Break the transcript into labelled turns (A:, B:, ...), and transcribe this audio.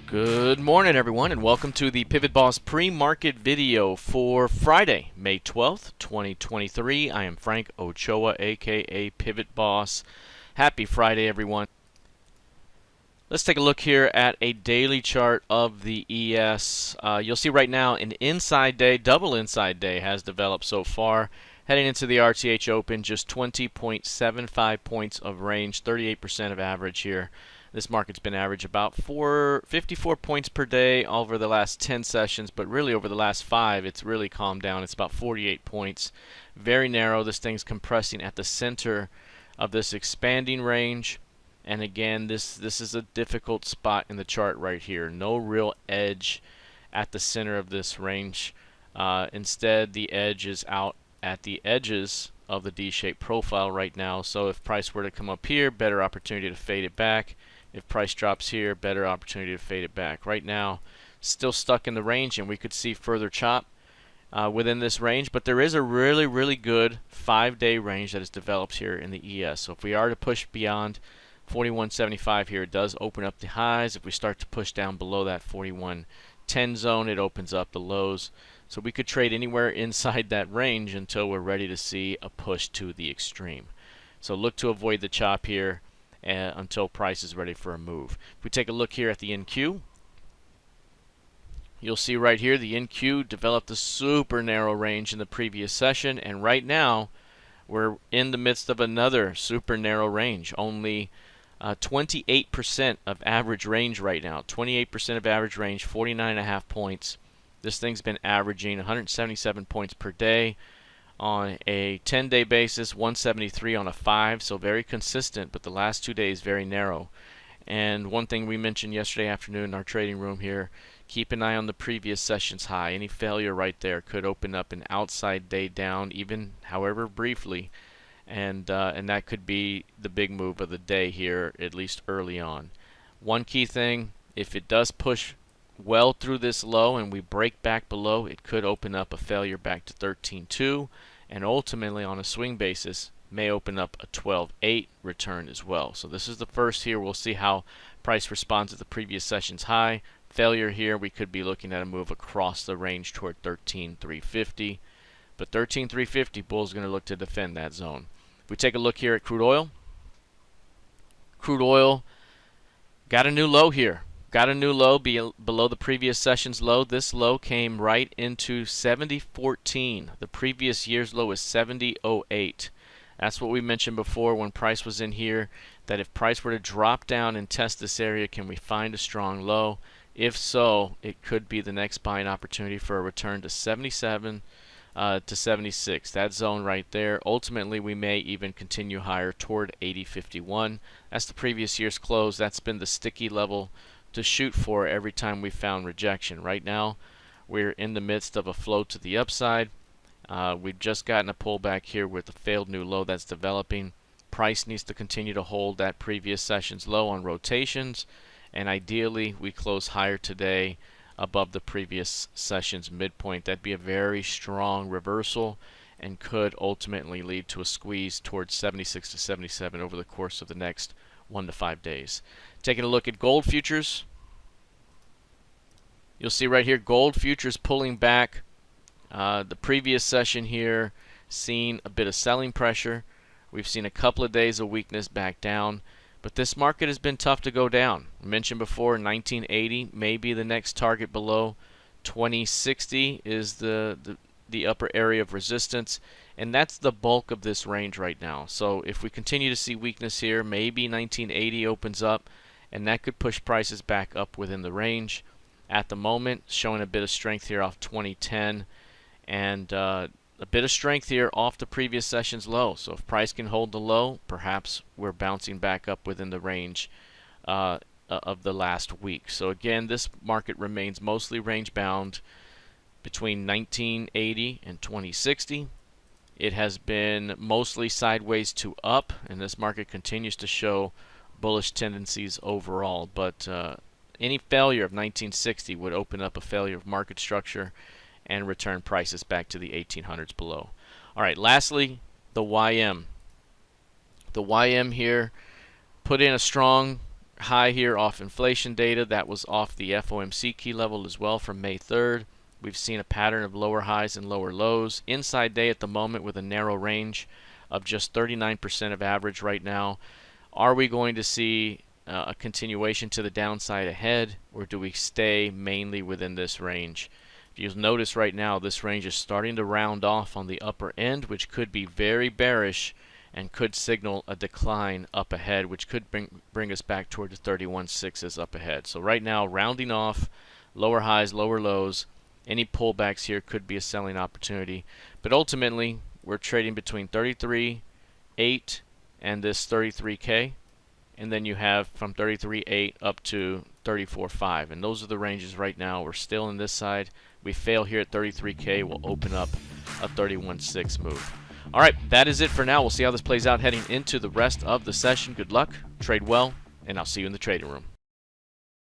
A: Good morning, everyone, and welcome to the PivotBoss pre-market video for Friday, May 12th, 2023. I am Frank Ochoa, aka PivotBoss. Happy Friday, everyone. Let's take a look here at a daily chart of the ES. You'll see right now an inside day, double inside day has developed so far. Heading into the RTH Open, just 20.75 points of range, 38% of average here. This market's been average about 54 points per day over the last 10 sessions, but really over the last 5, it's really calmed down. It's about 48 points. Very narrow. This thing's compressing at the center of this expanding range. And again, this is a difficult spot in the chart right here. No real edge at the center of this range. Instead, the edge is out at the edges of the D-shaped profile right now. So if price were to come up here, better opportunity to fade it back. If price drops here, better opportunity to fade it back. Right now, still stuck in the range, and we could see further chop within this range. But there is a really good 5-day range that is developed here in the ES. So if we are to push beyond 41.75 here, it does open up the highs. If we start to push down below that 41.10 zone, it opens up the lows. So we could trade anywhere inside that range until we're ready to see a push to the extreme. So look to avoid the chop here until price is ready for a move. If we take a look here at the NQ, you'll see right here the NQ developed a super narrow range in the previous session, and right now we're in the midst of another super narrow range. Only 28% of average range right now. 28% of average range, 49.5 points. This thing's been averaging 177 points per day on a 10-day basis, 173 on a 5, so very consistent, but the last 2 days very narrow. And one thing we mentioned yesterday afternoon in our trading room here, keep an eye on the previous session's high. Any failure right there could open up an outside day down, even however briefly, and that could be the big move of the day here, at least early on. One key thing, if it does push well through this low and we break back below, it could open up a failure back to 13.2, and ultimately on a swing basis may open up a 12.8 return as well. So this is the first here. We'll see how price responds at the previous session's high. Failure here, we could be looking at a move across the range toward 13.350, but 13.350, bull's going to look to defend that zone. If we take a look here at crude oil, crude oil got a new low here. Got a new low below the previous session's low. This low came right into 70.14. The previous year's low is 70.08. That's what we mentioned before when price was in here, that if price were to drop down and test this area, can we find a strong low? If so, it could be the next buying opportunity for a return to 77 to 76. That zone right there. Ultimately, we may even continue higher toward 80.51. That's the previous year's close. That's been the sticky level to shoot for every time we found rejection. Right now, we're in the midst of a flow to the upside. We've just gotten a pullback here with a failed new low that's developing. Price needs to continue to hold that previous session's low on rotations, and ideally we close higher today above the previous session's midpoint. That'd be a very strong reversal and could ultimately lead to a squeeze towards 76 to 77 over the course of the next 1 to 5 days. Taking a look at gold futures, you'll see right here gold futures pulling back. The previous session here seen a bit of selling pressure. We've seen a couple of days of weakness back down, but this market has been tough to go down. I mentioned before 1980 may be the next target below. 2060 is the upper area of resistance, and that's the bulk of this range right now. So if we continue to see weakness here, maybe 1980 opens up, and that could push prices back up within the range. At the moment, showing a bit of strength here off 2010, and a bit of strength here off the previous session's low. So if price can hold the low, perhaps we're bouncing back up within the range of the last week. So again, this market remains mostly range bound between 1980 and 2060. It has been mostly sideways to up, and this market continues to show bullish tendencies overall. But any failure of 1960 would open up a failure of market structure and return prices back to the 1800s below. All right, lastly, the YM. The YM here put in a strong high here off inflation data. That was off the FOMC key level as well from May 3rd. We've seen a pattern of lower highs and lower lows. Inside day at the moment with a narrow range of just 39% of average right now. Are we going to see a continuation to the downside ahead, or do we stay mainly within this range? If you'll notice right now, this range is starting to round off on the upper end, which could be very bearish and could signal a decline up ahead, which could bring us back toward the 31.6s up ahead. So right now, rounding off, lower highs, lower lows. Any pullbacks here could be a selling opportunity. But ultimately, we're trading between 33.8 and this 33K. And then you have from 33.8 up to 34.5. And those are the ranges right now. We're still in this side. We fail here at 33K. We'll open up a 31.6 move. All right, that is it for now. We'll see how this plays out heading into the rest of the session. Good luck, trade well, and I'll see you in the trading room.